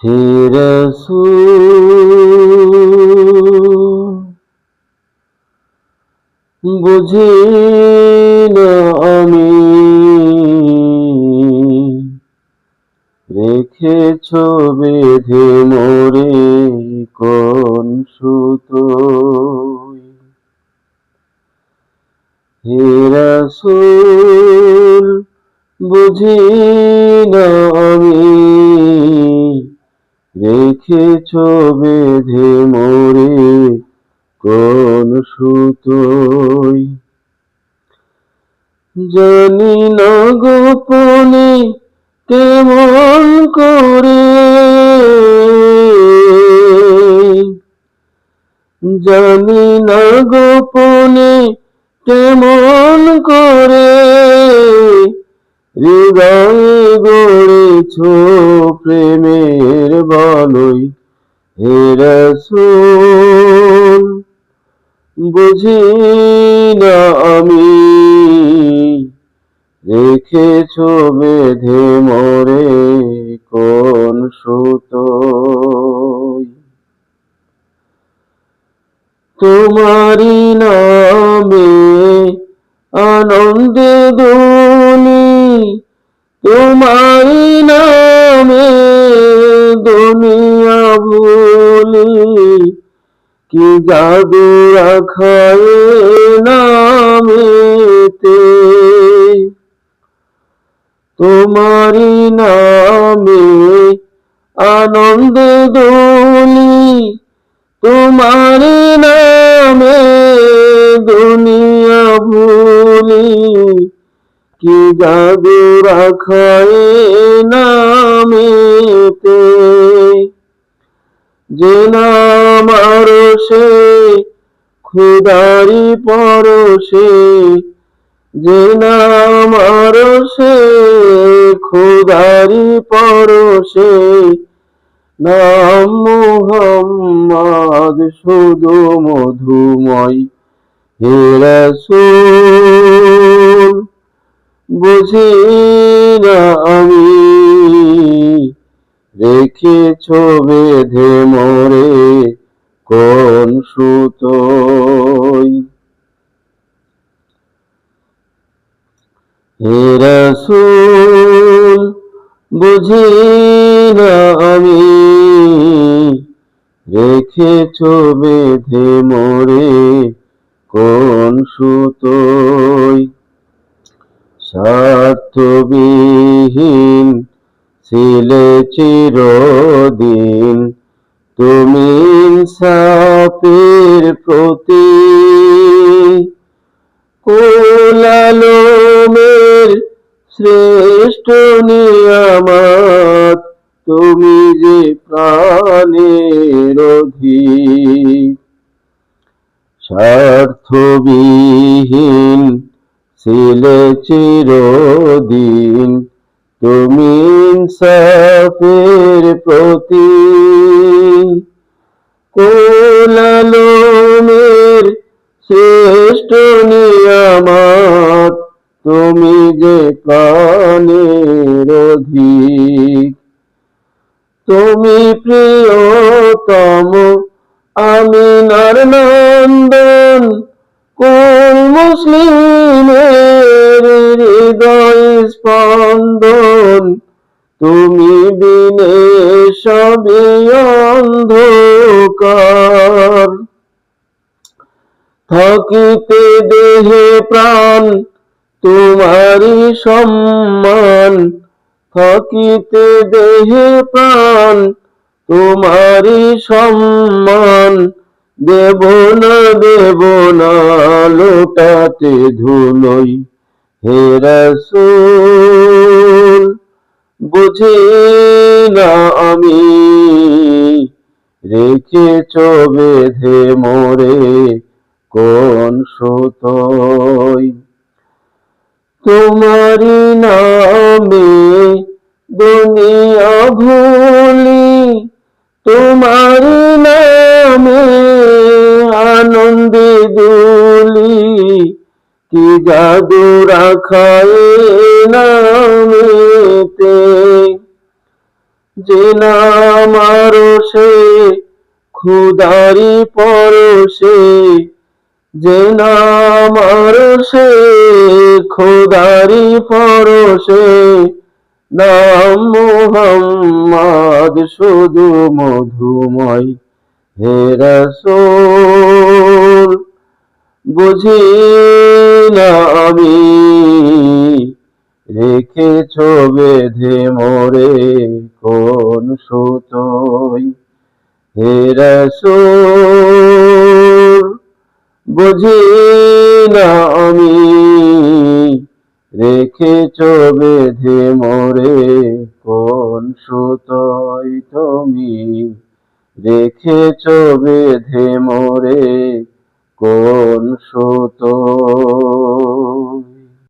হে রাসূল বুঝি না আমি রেখেছ বেঁধে মোরে কোন সুতোয়। হে রাসূল বুঝি না আমি রেখেছ বেঁধে মোরে কোন সুতোয়। জানি না গোপনে কেমন করে, জানি না গোপনে কেমন করে হৃদয়ে গড়েছ প্রেমের বলয়। হে রাসূল বুঝি না আমি রেখেছ বেঁধে মোরে কোন সুতোয়। তোমারি নামে আনন্দে দুনি, তোমারি নামে দুনিয়া ভুলি, কি জাদু রাখায় নামেতে। তোমারি নামে আনন্দে দুলি, তোমারি নামে দুনিয়া ভুলি, কি জাদু রাখায় নামেতে। যে নাম আরশে খোদারি পরশে, যে নাম আরশে খোদারি পরশে, নাম মুহাম্মদ শুধু মধুময়। হে রাসূল বুঝি না আমি রেখেছ বেঁধে মোরে কোন সুতোয়। হে রাসূল বুঝি না আমি রেখেছ বেঁধে মোরে কোন সুতোয়। স্বার্থবিহীন ছিলে চিরদিন তুমি ইনসাফের প্রতীক। কুল আলমের শ্রেষ্ঠ নিয়ামত তুমি যে প্রাণের অধিক। স্বার্থবিহীন ছিলে চিরদিন তুমি ইনসাফের প্রতীক। কুল আলমের শ্রেষ্ঠ নিয়ামত তুমি যে প্রাণের অধিক। তুমি প্রিয়তম আমিনার নন্দন, কোন মুসলিমের হৃদয় স্পন্দন, তুমি বিনে সবই অন্ধকার। থাকিতে দেহে প্রাণ তোমারি সম্মান, থাকিতে দেহে প্রাণ তোমারি সম্মান। দেব না লোটাতে ধুলোই। হে রাসূল বুঝি না আমি রেখেছ বেঁধে মোরে কোন সুতোয়। তোমারি নামে দুনিয়া ভুলি, তোমারি নামে আনন্দে দুলি, কি জাদু রাখায় নামেতে। যে নাম আরশে খোদারি পরশে, যে নাম আরশে খোদারি পরশে, নাম মুহাম্মদ শুধু মধুময়। হে রাসূল বুঝি না আমি, রেখেছ বেঁধে মোরে কোন সুতোয়। হে রাসূল বুঝি না আমি, রেখেছ বেঁধে মোরে কোন সুতোয়। তুমি রেখেছ বেঁধে মোরে কোন সুতোয়।